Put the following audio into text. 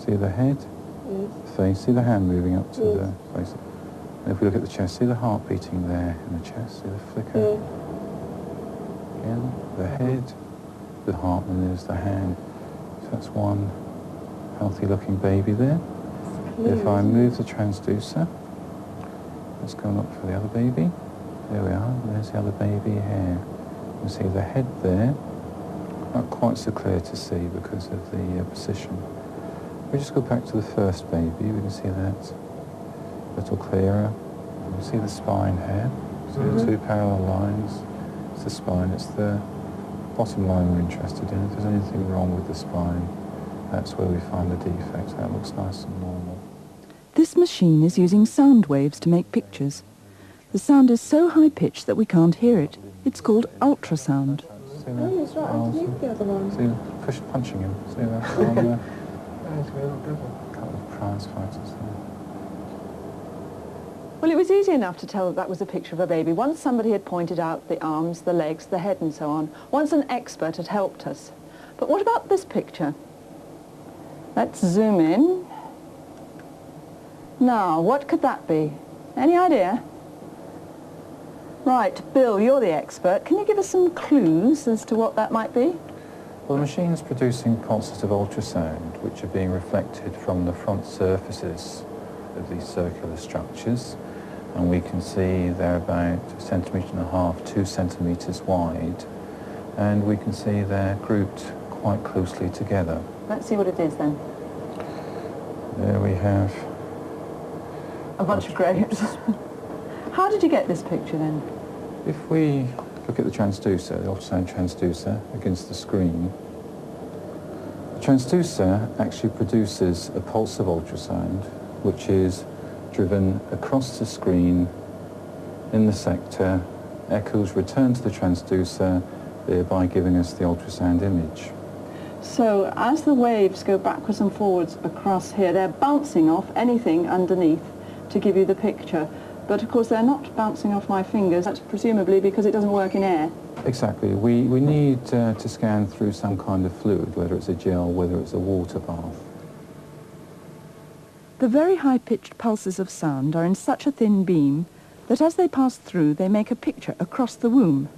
See the head, the face, see the hand moving up to the face. And if we look at the chest, see the heart beating there in the chest, see the flicker. Again, the head, the heart, and there's the hand. So that's one healthy looking baby there. If I move the transducer, let's go and look for the other baby. There we are, there's the other baby here. You can see the head there, not quite so clear to see because of the position. We just go back to the first baby, we can see that a little clearer. You can see the spine here, see the two parallel lines. It's the spine, it's the bottom line we're interested in. If there's anything wrong with the spine, that's where we find the defect. That looks nice and normal. This machine is using sound waves to make pictures. The sound is so high-pitched that we can't hear it. It's called ultrasound. See that? Oh, it's right underneath the other one. See, punching him. See that? On there. A couple of prize fighters there. Well, it was easy enough to tell that that was a picture of a baby. Once somebody had pointed out the arms, the legs, the head and so on. Once an expert had helped us. But what about this picture? Let's zoom in. Now, what could that be? Any idea? Right, Bill, you're the expert. Can you give us some clues as to what that might be? Well, the machine's producing pulses of ultrasound, which are being reflected from the front surfaces of these circular structures. And we can see they're about 1.5 centimetres, 2 centimetres wide. And we can see they're grouped quite closely together. Let's see what it is then. There we have a bunch of grapes. How did you get this picture then? If we look at the transducer, the ultrasound transducer against the screen, the transducer actually produces a pulse of ultrasound which is driven across the screen in the sector, echoes return to the transducer, thereby giving us the ultrasound image. So as the waves go backwards and forwards across here, they're bouncing off anything underneath to give you the picture. But of course they're not bouncing off my fingers, that's presumably because it doesn't work in air. Exactly. We need to scan through some kind of fluid, whether it's a gel, whether it's a water bath. The very high-pitched pulses of sound are in such a thin beam that as they pass through they make a picture across the womb.